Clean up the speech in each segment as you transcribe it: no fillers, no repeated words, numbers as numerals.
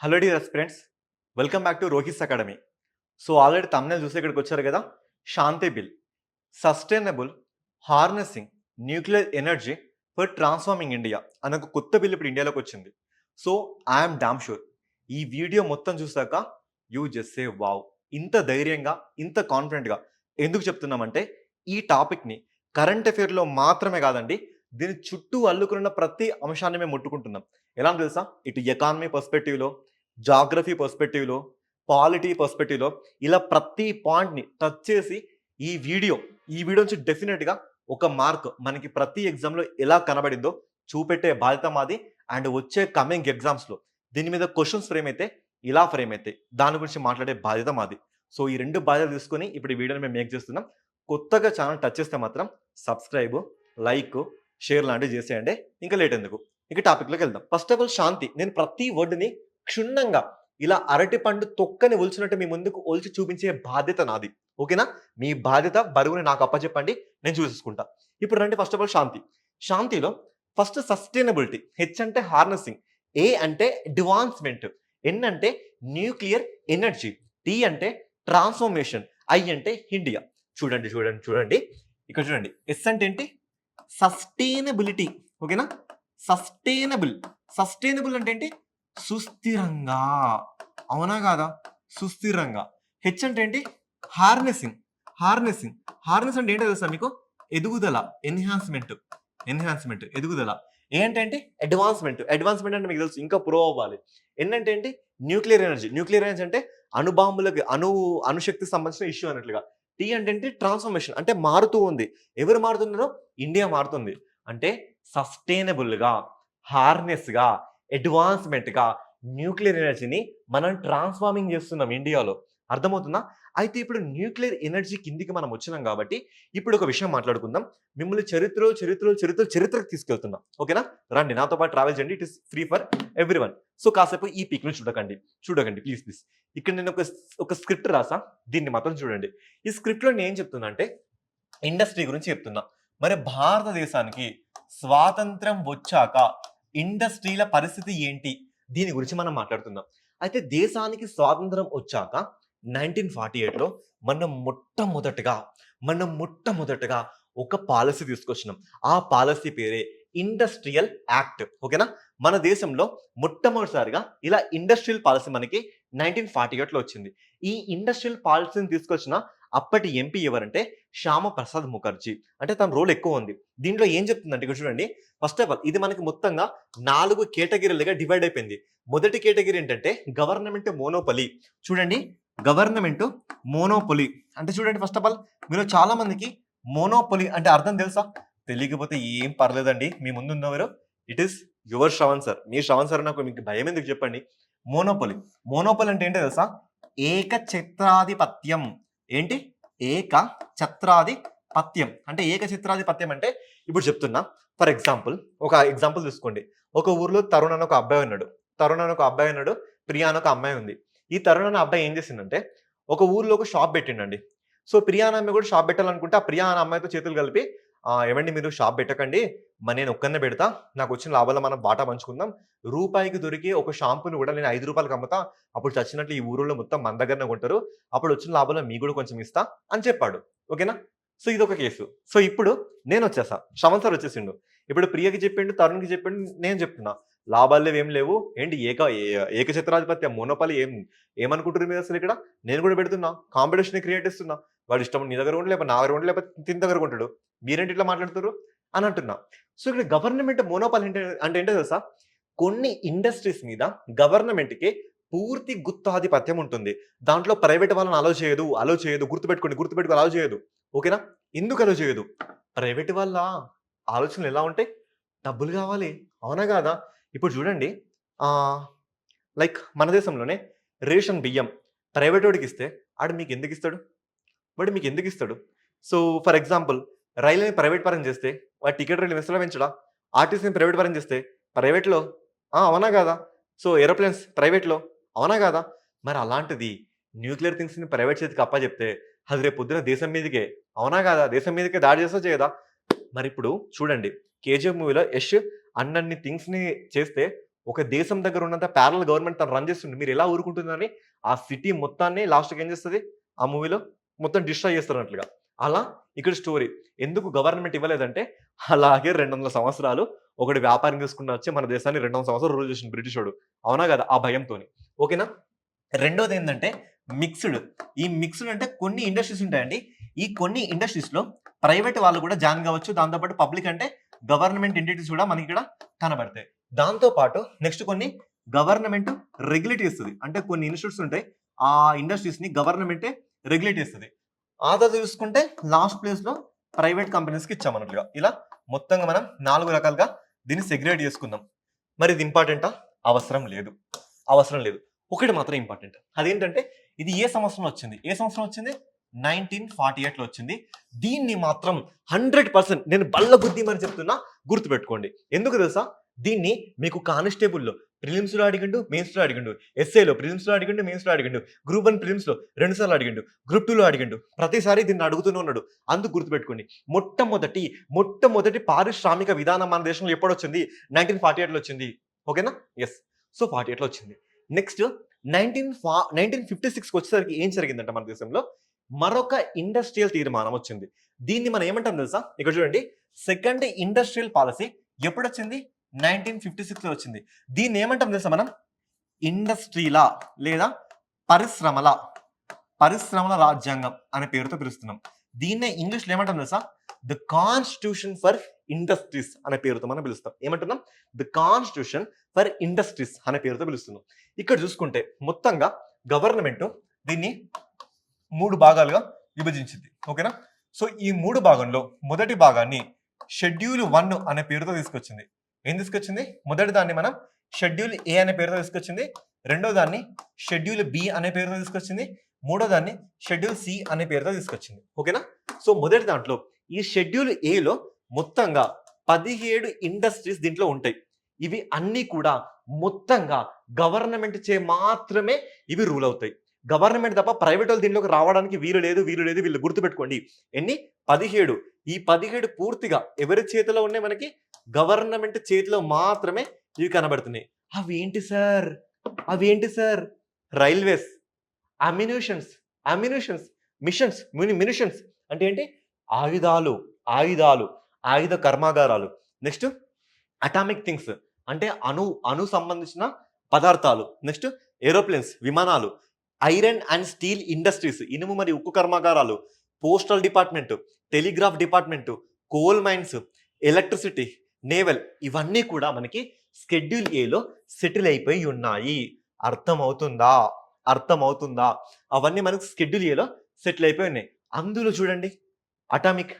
Hello dear aspirants, welcome back to Rohit Academy. So already thumbnail చూసి ఇక్కడికి వచ్చారు కదా. Shanti bill, sustainable harnessing nuclear energy for transforming India అనే ఒక కొత్త బిల్ ఇప్పుడు ఇండియాలోకి వచ్చింది. సో ఐఎమ్ డామ్ షూర్ ఈ వీడియో మొత్తం చూసాక యూ జస్ట్ సే వావ్, ఇంత ధైర్యంగా ఇంత కాన్ఫిడెంట్గా ఎందుకు చెప్తున్నామంటే ఈ టాపిక్ని కరెంట్ అఫేర్లో మాత్రమే కాదండి, దీని చుట్టూ అల్లుకున్న ప్రతి అంశాన్ని మేము ముట్టుకుంటున్నాం. ఎలా అని తెలుసా? ఇటు ఎకానమీ పర్స్పెక్టివ్లో, జాగ్రఫీ పర్స్పెక్టివ్లో, పాలిటీ పర్స్పెక్టివ్లో ఇలా ప్రతి పాయింట్ని టచ్ చేసి ఈ వీడియో నుంచి డెఫినెట్గా ఒక మార్క్ మనకి ప్రతి ఎగ్జామ్లో ఎలా కనబడిందో చూపెట్టే బాధ్యత మాది. అండ్ వచ్చే కమింగ్ ఎగ్జామ్స్లో దీని మీద క్వశ్చన్స్ ఫ్రేమ్ అయితే ఇలా ఫ్రేమ్ అయితే దాని గురించి మాట్లాడే బాధ్యత మాది. సో ఈ రెండు బాధ్యతలు తీసుకొని ఇప్పుడు ఈ వీడియోని మేము మేక్ చేస్తున్నాం. కొత్తగా ఛానల్ టచ్ చేస్తే మాత్రం సబ్స్క్రైబ్, లైక్, షేర్ లాంటివి చేసేయండి. ఇంకా లేట్ ఎందుకు, ఇక టాపిక్లోకి వెళ్దాం. ఫస్ట్ ఆఫ్ ఆల్ శాంతి, నేను ప్రతి వర్డ్ని క్షుణ్ణంగా ఇలా అరటి పండు తొక్కని ఒలిచినట్టు మీ ముందుకు ఒలిచి చూపించే బాధ్యత నాది. ఓకేనా? మీ బాధ్యత బరువుని నాకు అప్పచెప్పండి, నేను చూసేసుకుంటా. ఇప్పుడు రండి, ఫస్ట్ ఆఫ్ ఆల్ శాంతి. శాంతిలో ఫస్ట్ సస్టైనబిలిటీ. హెచ్ అంటే హార్నెసింగ్, ఏ అంటే అడ్వాన్స్మెంట్, ఎన్ అంటే న్యూక్లియర్ ఎనర్జీ, టీ అంటే ట్రాన్స్ఫర్మేషన్, ఐ అంటే ఇండియా. చూడండి చూడండి చూడండి, ఇక్కడ చూడండి. ఎస్ అంటే ఏంటి? సస్టైనబిలిటీ. ఓకేనా? సస్టైనబుల్ అంటే ఏంటి? సుస్థిరంగా. అవునా కాదా? సుస్థిరంగా. హెచ్ అంటే ఏంటి? హార్నెసింగ్. హార్నెస్ అంటే ఏంటో తెలుసా మీకు? ఎదుగుదల, ఎన్హాన్స్మెంట్, ఎదుగుదల. ఏ అంటే ఏంటి? అడ్వాన్స్మెంట్ అంటే మీకు తెలుసు, ఇంకా ప్రో అవ్వాలి. ఎన్ అంటే ఏంటి? న్యూక్లియర్ ఎనర్జీ అంటే అణుబాంబులకి అణుశక్తికి సంబంధించిన ఇష్యూ అన్నట్లుగా. టీ అంటే ఏంటి? ట్రాన్స్ఫర్మేషన్ అంటే మారుతూ ఉంది. ఎవరు మారుతున్నారో? ఇండియా మారుతుంది. అంటే సస్టైనబుల్గా, హార్నెస్గా, అడ్వాన్స్మెంట్గా న్యూక్లియర్ ఎనర్జీని మనం ట్రాన్స్ఫార్మింగ్ చేస్తున్నాం ఇండియాలో. అర్థమవుతుందా? అయితే ఇప్పుడు న్యూక్లియర్ ఎనర్జీ కిందికి మనం వచ్చినాం కాబట్టి ఇప్పుడు ఒక విషయం మాట్లాడుకుందాం. మిమ్మల్ని చరిత్రకు తీసుకెళ్తున్నాం. ఓకేనా? రండి నాతో పాటు ట్రావెల్ చేయండి. It is free for everyone. So కాసేపు ఈ పిక్ ను చూడకండి ప్లీజ్. ఇక్కడ నేను ఒక స్క్రిప్ట్ రాసా, దీన్ని మాత్రం చూడండి. ఈ స్క్రిప్ట్ లో నేను ఏం చెప్తున్నా అంటే ఇండస్ట్రీ గురించి చెప్తున్నా. మరి భారతదేశానికి స్వాతంత్రం వచ్చాక ఇండస్ట్రీల పరిస్థితి ఏంటి, దీని గురించి మనం మాట్లాడుతున్నాం. అయితే దేశానికి స్వాతంత్రం వచ్చాక 1948లో మనం మొట్టమొదటగా ఒక పాలసీ తీసుకొచ్చినాం. ఆ పాలసీ పేరే ఇండస్ట్రియల్ యాక్ట్. ఓకేనా? మన దేశంలో మొట్టమొదటిసారిగా ఇలా ఇండస్ట్రియల్ పాలసీ మనకి 1948లో వచ్చింది. ఈ ఇండస్ట్రియల్ పాలసీని తీసుకొచ్చిన అప్పటి ఎంపీ ఎవరంటే శ్యామ ప్రసాద్ ముఖర్జీ. అంటే తన రోల్ ఎక్కువ ఉంది. దీంట్లో ఏం చెప్తుందంటే ఇక్కడ చూడండి. ఫస్ట్ ఆఫ్ ఆల్ ఇది మనకి మొత్తంగా 4 కేటగిరీలుగా డివైడ్ అయిపోయింది. మొదటి కేటగిరీ ఏంటంటే గవర్నమెంట్ మోనోపలి. చూడండి, గవర్నమెంట్ మోనోపొలి అంటే చూడండి, ఫస్ట్ ఆఫ్ ఆల్ మీరు చాలా మందికి మోనోపొలి అంటే అర్థం తెలుసా? తెలియకపోతే ఏం పర్లేదండి, మీ ముందు ఉన్నవారు it is your Shravan sir. Me Shravan sir నాకు మీకు భయం ఎందుకు చెప్పండి. మోనోపొలి అంటే ఏంటో తెలుసా? ఏకఛత్రాధిపత్యం. ఏంటి? ఏకఛత్రాధిపత్యం అంటే ఏకఛత్రాధిపత్యం అంటే ఇప్పుడు చెప్తున్నా. ఫర్ ఎగ్జాంపుల్ ఒక ఎగ్జాంపుల్ తీసుకోండి. ఒక ఊర్లో తరుణ్ అని ఒక అబ్బాయి ఉన్నాడు, ప్రియా అని ఒక అమ్మాయి ఉంది. ఈ తరుణ్ అనే అబ్బాయి ఏం చేసిందంటే ఒక ఊర్లో ఒక షాప్ పెట్టిండండి. సో ప్రియా అనే అమ్మాయి కూడా షాప్ పెట్టాలనుకుంటే ఆ ప్రియా అనే అమ్మాయితో చేతులు కలిపి ఏమండి మీరు షాప్ పెట్టకండి, నేను ఒక్కనే పెడతా, నాకు వచ్చిన లాభాలు మనం బాటా పంచుకుందాం, రూపాయికి దొరికే ఒక షాంపూని కూడా నేను 5 రూపాయలకు అమ్ముతా, అప్పుడు చచ్చినట్లు ఈ ఊరిలో మొత్తం మన దగ్గరనే కొంటారు, అప్పుడు వచ్చిన లాభాలు మీకు కూడా కొంచెం ఇస్తా అని చెప్పాడు. ఓకేనా? సో ఇదొక కేసు. సో ఇప్పుడు నేను వచ్చేసా, శ్రవణ్ సార్ వచ్చేసిండు. ఇప్పుడు ప్రియకి చెప్పిండు, తరుణ్కి చెప్పిండు, నేను చెప్తున్నా లాభాలు ఏం లేవు, ఏంటి ఏకఛత్రాధిపత్యం మోనోపాలి ఏమనుకుంటారు మీరు అసలు? ఇక్కడ నేను కూడా పెడుతున్నా, కాంపిటీషన్ క్రియేట్ చేస్తున్నా, వాడు ఇష్టం నీ దగ్గర ఉండి లేకపోతే నా దగ్గర ఉండి లేకపోతే తిని దగ్గర ఉంటాడు, మీరేంటి ఇట్లా మాట్లాడుతారు అని అంటున్నా. సో ఇక్కడ గవర్నమెంట్ మోనోపాలి అంటే ఏంటో తెలుసా? కొన్ని ఇండస్ట్రీస్ మీద గవర్నమెంట్కి పూర్తి గుత్తాధిపత్యం ఉంటుంది. దాంట్లో ప్రైవేట్ వాళ్ళని అలో చేయదు. గుర్తుపెట్టుకో అలో చేయదు. ఓకేనా? ఎందుకు అలో చేయదు? ప్రైవేట్ వాళ్ళ ఆలోచనలు ఎలా ఉంటాయి? డబ్బులు కావాలి, అవునా కాదా? ఇప్పుడు చూడండి, లైక్ మన దేశంలోనే రేషన్ బియ్యం ప్రైవేట్ వాడికి ఇస్తే వాడు మీకు ఎందుకు ఇస్తాడు? సో ఫర్ ఎగ్జాంపుల్ రైల్వేని ప్రైవేట్ పరం చేస్తే వాడు టికెట్ రైలు విస్తరించడా? ఆర్టీసీని ప్రైవేట్ పరం చేస్తే ప్రైవేట్లో, అవునా కాదా? సో ఏరోప్లేన్స్ ప్రైవేట్లో, అవునా కాదా? మరి అలాంటిది న్యూక్లియర్ థింగ్స్ని ప్రైవేట్ చేతికి అప్పచెప్తే అది రేపు పొద్దున దేశం మీదకే, అవునా కాదా? దేశం మీదకే దాడి చేస్తా చేయదా? మరి ఇప్పుడు చూడండి, కేజీఎఫ్ మూవీలో యష్ అన్నన్ని థింగ్స్ని చేస్తే ఒక దేశం దగ్గర ఉన్నంత ప్యారలల్ గవర్నమెంట్ తను రన్ చేస్తుంది. మీరు ఎలా ఊరుకుంటుందని ఆ సిటీ మొత్తాన్ని లాస్ట్‌కి ఏం చేస్తది? ఆ మూవీలో మొత్తం డిస్ట్రాయ్ చేస్తున్నట్లుగా. అలా ఇక్కడ స్టోరీ. ఎందుకు గవర్నమెంట్ ఇవ్వలేదంటే, అలాగే 200 సంవత్సరాలు ఒకడు వ్యాపారం చేసుకుంటా వచ్చి మన దేశాన్ని 200 సంవత్సరాలు రూల్ చేసిండు బ్రిటిషోడు. అవునా కదా! ఆ భయంతోని. ఓకేనా? రెండోదేందంటే మిక్స్‌డ్. ఈ మిక్స్‌డ్ అంటే కొన్ని ఇండస్ట్రీస్ ఉంటాయండి. ఈ కొన్ని ఇండస్ట్రీస్‌లో ప్రైవేట్ వాళ్ళు కూడా జాయిన్ కావచ్చు. దాంతో పాటు పబ్లిక్ అంటే గవర్నమెంట్ ఎంటిటీస్ కూడా మనకిక్కడ కనబడతాయి. దాంతో పాటు నెక్స్ట్ కొన్ని గవర్నమెంట్ రెగ్యులేట్ చేస్తది. అంటే కొన్ని ఇన్‌స్టిట్యూట్స్ ఉంటాయి. ఆ ఇండస్ట్రీస్‌ని గవర్నమెంటే రెగ్యులేట్ చేస్తది. ఆ తర్వాత చూసుకుంటే లాస్ట్ ప్లేస్‌లో ప్రైవేట్ కంపెనీస్‌కి ఇచ్చామన్నట్లుగా. ఇలా మొత్తంగా మనం 4 రకాలుగా దీన్ని సెగ్రిగేట్ చేసుకుందాం. మరి ఇది ఇంపార్టెంటా? అవసరం లేదు. అవసరం లేదు. ఒకటి మాత్రం ఇంపార్టెంట్. అదేంటంటే ఇది ఏ సంవత్సరంలో వచ్చింది? ఏ సంవత్సరం వచ్చింది? 1948లో వచ్చింది. దీన్ని మాత్రం 100% నేను బల్లగుద్ది మరి చెప్తున్నా గుర్తుపెట్టుకోండి. ఎందుకు తెలుసా? దీన్ని మీకు కానిస్టేబుల్‌లో ప్రిలిమ్స్‌లో అడిగిండు, మెయిన్స్‌లో అడిగిండు. ఎస్ఏలో ప్రిలిమ్స్‌లో అడిగిండు, మెయిన్స్‌లో అడిగిండు. గ్రూప్ 1 ప్రిలిమ్స్‌లో 2 సార్లు అడిగిండు. గ్రూప్ 2లో అడిగిండు. ప్రతిసారి దీన్ని అడుగుతూనే ఉన్నాడు. అందుకు గుర్తుపెట్టుకోండి. మొట్టమొదటి పారిశ్రామిక విధానం మన దేశంలో ఎప్పుడొచ్చింది? 1948లో వచ్చింది. ఓకేనా? యెస్. సో 48లో వచ్చింది. నెక్స్ట్ 1956కి వచ్చేసరికి ఏం జరిగిందంటే మన దేశంలో మరొక ఇండస్ట్రియల్ తీర్మానం వచ్చింది. దీన్ని మనం ఏమంటాం తెలుసా? ఇక్కడ చూడండి. సెకండ్ ఇండస్ట్రియల్ పాలసీ ఎప్పుడొచ్చింది? 1956లో వచ్చింది. దీన్ని ఏమంటాం తెలుసా మనం? ఇండస్ట్రీలా లేదా పరిశ్రమల పరిశ్రమల రాజ్యాంగం అనే పేరుతో పిలుస్తున్నాం. దీన్నే ఇంగ్లీష్‌లో ఏమంటాం తెలుసా? ది కాన్స్టిట్యూషన్ ఫర్ ఇండస్ట్రీస్ అనే పేరుతో మనం పిలుస్తాం. ఏమంటున్నాం? ది కాన్స్టిట్యూషన్ ఫర్ ఇండస్ట్రీస్ అనే పేరుతో పిలుస్తున్నాం. ఇక్కడ చూసుకుంటే మొత్తంగా గవర్నమెంట్ దీన్ని 3 భాగాలుగా విభజించింది. ఓకేనా? సో ఈ 3 భాగంలో మొదటి భాగాన్ని షెడ్యూల్ 1 అనే పేరుతో తీసుకొచ్చింది. ఏం తీసుకొచ్చింది? మొదటి దాన్ని మనం షెడ్యూల్ ఏ అనే పేరుతో తీసుకొచ్చింది. రెండో దాన్ని షెడ్యూల్ బి అనే పేరుతో తీసుకొచ్చింది. మూడో దాన్ని షెడ్యూల్ సి అనే పేరుతో తీసుకొచ్చింది. ఓకేనా? సో మొదటి దాంట్లో ఈ షెడ్యూల్ ఏలో మొత్తంగా 17 ఇండస్ట్రీస్ దీంట్లో ఉంటాయి. ఇవి అన్నీ కూడా మొత్తంగా గవర్నమెంట్ చే మాత్రమే ఇవి రూల్ అవుతాయి. గవర్నమెంట్ తప్ప ప్రైవేట్ వాళ్ళు దీంట్లోకి రావడానికి వీలు లేదు. వీళ్ళు గుర్తుపెట్టుకోండి. ఎన్ని? 17. ఈ 17 పూర్తిగా ఎవరి చేతిలో ఉన్నాయి మనకి? గవర్నమెంట్ చేతిలో మాత్రమే ఇవి కనబడుతున్నాయి. అవేంటి సార్? రైల్వేస్, అమ్యునిషన్స్, మిషన్స్ అంటే ఏంటి? ఆయుధాలు, ఆయుధ కర్మాగారాలు. నెక్స్ట్ అటామిక్ థింగ్స్ అంటే అణు సంబంధించిన పదార్థాలు. నెక్స్ట్ ఏరోప్లేన్స్, విమానాలు, ఐరన్ అండ్ స్టీల్ ఇండస్ట్రీస్, ఇనుము మరియు ఉక్కు కర్మాగారాలు, postal department, telegraph department, coal mines, electricity, naval ఇవన్నీ కూడా మనకి షెడ్యూల్ ఏలో సెటిల్ అయిపోయి ఉన్నాయి. అర్థమవుతుందా? అవన్నీ మనకి షెడ్యూల్ ఏలో సెటిల్ అయిపోయి ఉన్నాయి. అందులో చూడండి అటామిక్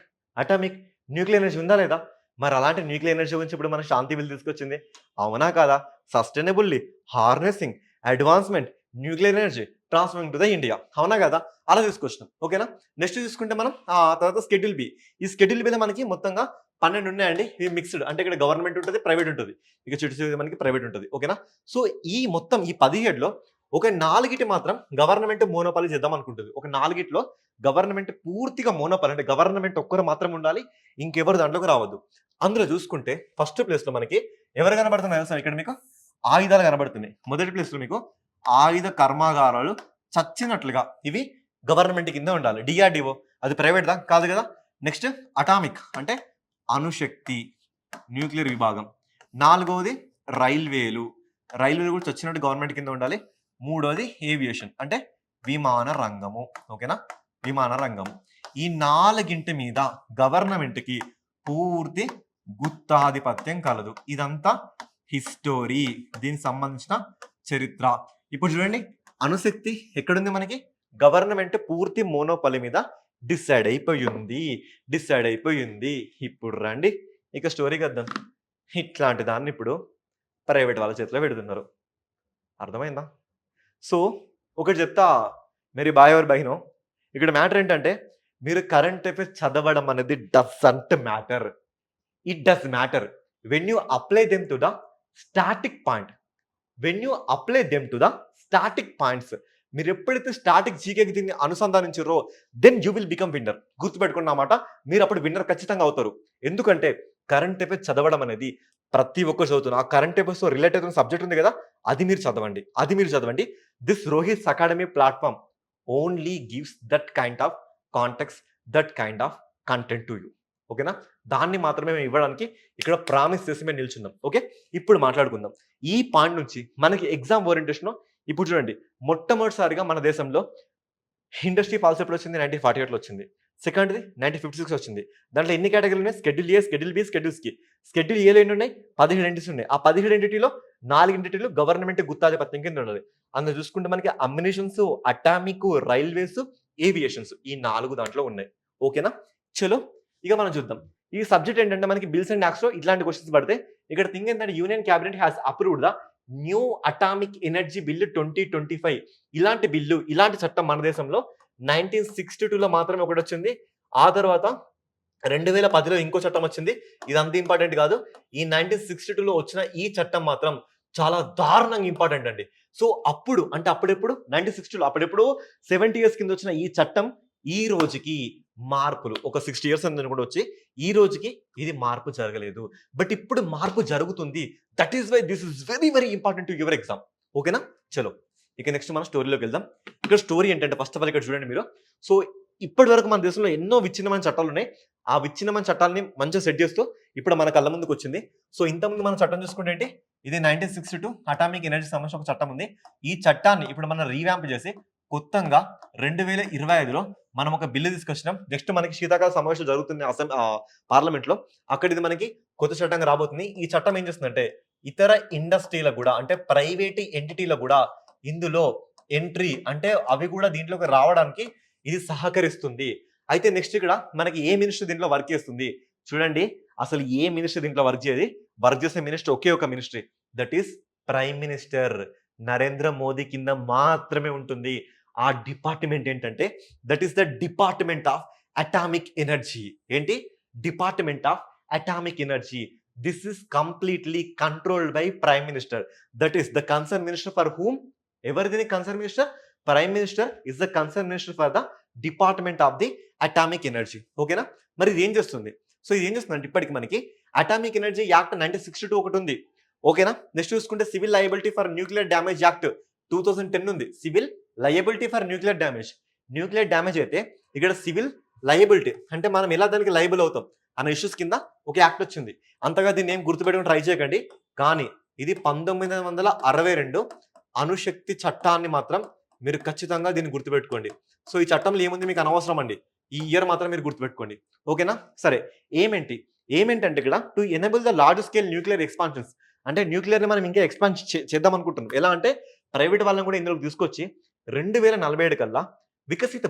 న్యూక్లియర్ ఎనర్జీ ఉందా లేదా? మరి అలాంటి న్యూక్లియర్ ఎనర్జీ గురించి ఇప్పుడు మన శాంతి బిల్ తీసుకొచ్చింది. అవునా కాదా? Sustainably harnessing advancement nuclear energy transferring to the India. అవునా కదా? అలా తీసుకొచ్చినాం. ఓకేనా? నెక్స్ట్ చూసుకుంటే మనం తర్వాత షెడ్యూల్ బి. ఈ షెడ్యూల్ బిలో మనకి మొత్తంగా 12 ఉన్నాయండి. ఇవి మిక్స్డ్. అంటే ఇక్కడ గవర్నమెంట్ ఉంటది, ప్రైవేట్ ఉంటది. ఇక చుట్టూ మనకి ప్రైవేట్ ఉంటది. ఓకేనా? సో ఈ మొత్తం ఈ 17లో ఒక 4 మాత్రం గవర్నమెంట్ మోనోపాలీ చేద్దాం అనుకుంటుంది. ఒక 4 గవర్నమెంట్ పూర్తిగా మోనోపాలీ అంటే గవర్నమెంట్ ఒక్కరు మాత్రం ఉండాలి. ఇంకెవరు దాంట్లోకి రావద్దు. అందులో చూసుకుంటే ఫస్ట్ ప్లేస్‌లో మనకి ఎవరు కనబడుతున్నారు తెలుసా? ఇక్కడ మీకు ఆయుధాలు కనబడుతున్నాయి. మొదటి ప్లేస్‌లో మీకు ఆయుధ కర్మాగారాలు చచ్చినట్లుగా ఇవి గవర్నమెంట్ కింద ఉండాలి. డిఆర్‌డిఓ అది ప్రైవేట్‌దా? కాదు కదా? నెక్స్ట్ అటామిక్ అంటే అణుశక్తి, న్యూక్లియర్ విభాగం. 4వది రైల్వేలు కూడా చచ్చినట్టు గవర్నమెంట్ కింద ఉండాలి. 3వది ఏవియేషన్ అంటే విమాన రంగము. ఓకేనా? విమాన రంగము. ఈ 4 మీద గవర్నమెంట్‌కి పూర్తి గుత్తాధిపత్యం కలదు. ఇదంతా హిస్టరీ, దీనికి సంబంధించిన చరిత్ర. ఇప్పుడు చూడండి అణుశక్తి ఎక్కడుంది మనకి? గవర్నమెంట్ పూర్తి మోనోపాలీ మీద డిసైడ్ అయిపోయింది. ఇప్పుడు రండి ఇక స్టోరీకి వద్దాం. ఇట్లాంటి దాన్ని ఇప్పుడు ప్రైవేట్ వాళ్ళ చేతిలో పెడుతున్నారు. అర్థమైందా? సో ఒకటి చెప్తా మేరీ బాయ్ ఆర్ బహినో, ఇక్కడ మ్యాటర్ ఏంటంటే మీరు కరెంట్ అఫైర్స్ చదవడం అనేది doesn't matter. It does matter when you apply them to the static points. మీరు ఎప్పుడైతే స్టాటిక్ జీకేకి దీన్ని అనుసంధానించారో then you will become winner. గుర్తుపెట్టుకున్న మాట. మీరు అప్పుడు విన్నర్ ఖచ్చితంగా అవుతారు. ఎందుకంటే కరెంట్ అఫైర్స్ చదవడం అనేది ప్రతి ఒక్కరు చదువుతున్నారు. ఆ కరెంట్ అఫైర్స్‌తో రిలేట్ అవుతున్న సబ్జెక్ట్ ఉంది కదా! అది మీరు చదవండి. అది మీరు చదవండి. This Rohit's academy platform only gives that kind of context, that kind of content to you. ఓకేనా? దాన్ని మాత్రమే మేము ఇవ్వడానికి ఇక్కడ ప్రామిస్ చేసి మేము నిల్చున్నాం. ఓకే? ఇప్పుడు మాట్లాడుకుందాం. ఈ పాయింట్ నుంచి మనకి ఎగ్జామ్ ఓరియంటేషన్‌లో ఇప్పుడు చూడండి, మొట్టమొదటిసారిగా మన దేశంలో ఇండస్ట్రీ పాలసీ ఎప్పుడొచ్చింది? 1948లో వచ్చింది. సెకండ్‌ది 1956 వచ్చింది. దాంట్లో ఎన్ని కేటగరీలు ఉన్నాయి? Schedule A, schedule B, schedule C. Schedule ఏలో ఎన్ని ఉన్నాయి? 17 ఎంటిటీస్ ఉన్నాయి. ఆ 17 ఎంటిటీలో 4 ఎంటిటీలు గవర్నమెంట్ గుత్తాధిపత్యం కింద ఉన్నది. అందులో చూసుకుంటే మనకి అమ్యునిషన్స్, అటామిక్, రైల్వేస్, ఏవియేషన్స్ ఈ 4 దాంట్లో ఉన్నాయి. ఓకేనా? చలో ఇక మనం చూద్దాం. ఈ సబ్జెక్ట్ ఏంటంటే మనకి బిల్స్ అండ్ యాక్ట్స్‌లో ఇట్లాంటి క్వెషన్స్ పడతాయి. ఇక్కడ థింగ్ ఏంటంటే union cabinet has approved the new atomic energy bill 2025. ఇలాంటి బిల్లు, ఇలాంటి చట్టం మన దేశంలో 1962లో మాత్రమే ఒకటొచ్చింది. ఆ తర్వాత 2010లో ఇంకో చట్టం వచ్చింది. ఇదంత ఇంపార్టెంట్ కాదు. ఈ 1962లో వచ్చిన ఈ చట్టం మాత్రం చాలా దారుణంగా ఇంపార్టెంట్ అండి. సో, అప్పుడు అంటే అప్పుడెప్పుడు 1960లో అప్పుడెప్పుడో 70 ఇయర్స్ కింద వచ్చిన ఈ చట్టం ఈ రోజుకి మార్పులు ఒక 60 ఇయర్స్ అనుకుంట వచ్చి ఈ రోజుకి ఇది మార్పు జరగలేదు. బట్ ఇప్పుడు మార్పు జరుగుతుంది. That is why this is very very important to your exam. ఓకేనా? చలో ఇక నెక్స్ట్ మనం స్టోరీలోకి వెళ్దాం. ఇక్కడ స్టోరీ ఏంటంటే ఫస్ట్ ఆఫ్ ఆల్ ఇక్కడ చూడండి మీరు. సో, ఇప్పటివరకు మన దేశంలో ఎన్నో విచ్ఛిన్నమైన చట్టాలు ఉన్నాయి. ఆ విచ్ఛిన్నమైన చట్టాలని మంచిగా సెట్ చేస్తూ ఇప్పుడు మన కళ్ళ ముందుకు వచ్చింది. సో, ఇంతకుముందు మనం చట్టం చూసుకుంటే ఏంటి? ఇది 1962 అటామిక్ ఎనర్జీ సంబంధించిన ఒక చట్టం ఉంది. ఈ చట్టాన్ని ఇప్పుడు మనం రీవ్యాంప్ చేసి కొత్తగా 2025లో మనం ఒక బిల్లు తీసుకొచ్చినాం. నెక్స్ట్ మనకి శీతాకాల సమావేశాలు జరుగుతుంది పార్లమెంట్‌లో. అక్కడ ఇది మనకి కొత్త చట్టంగా రాబోతుంది. ఈ చట్టం ఏం చేస్తుందంటే ఇతర ఇండస్ట్రీలకు గూడా అంటే ప్రైవేట్ ఎంటిటీలకు గూడా ఇందులో ఎంట్రీ అంటే అవి కూడా దీంట్లోకి రావడానికి ఇది సహకరిస్తుంది. అయితే నెక్స్ట్ ఇక్కడ మనకి ఏ మినిస్టర్ దీంట్లో వర్క్ చేస్తుంది? చూడండి, అసలు ఏ మినిస్టర్ దీంట్లో వర్క్ చేసే మినిస్టర్ ఒకే ఒక ministry. That is prime minister. Narendra Modi కింద మాత్రమే ఉంటుంది. ఆ డిపార్ట్మెంట్ ఏంటంటే that is the department of atomic energy. ఏంటి? Department of atomic energy. This is completely controlled by prime minister. That is the concern minister for whom. ఎవరిది concern minister? Prime minister is the concern minister for the department of the atomic energy. ఓకేనా? మరి ఇది ఏం చేస్తుంది? So, ఇది ఏం చేస్తుందంటే ఇప్పటికి మనకి అటామిక్ ఎనర్జీ యాక్ట్ 1962 ఒకటి ఉంది. ఓకేనా? నెక్స్ట్ చూసుకుంటే civil liability for nuclear damage act 2010 ఉంది. Civil liability for nuclear damage. Nuclear damage అయితే ఇక్కడ సివిల్ లయబిలిటీ అంటే మనం ఎలా దానికి లయబుల్ అవుతాం అన్న ఇష్యూస్ కింద ఒక యాక్ట్ వచ్చింది. అంతగా దీన్ని ఏం గుర్తుపెట్టుకుని ట్రై చేయకండి. కానీ ఇది 1962 అణుశక్తి చట్టాన్ని మాత్రం మీరు ఖచ్చితంగా దీన్ని గుర్తుపెట్టుకోండి. సో, ఈ చట్టంలో ఏముంది మీకు అనవసరం అండి. ఈ ఇయర్ మాత్రం మీరు గుర్తుపెట్టుకోండి. ఓకేనా? సరే, ఏమేంటంటే ఇక్కడ to enable the large scale nuclear expansions అంటే న్యూక్లియర్‌ని మనం ఇంకా ఎక్స్పాండ్ చేద్దాం అనుకుంటున్నాం. ఎలా అంటే ప్రైవేట్ వాళ్ళని కూడా ఇందులోకి తీసుకొచ్చి 2047 కల్లా వికసిత్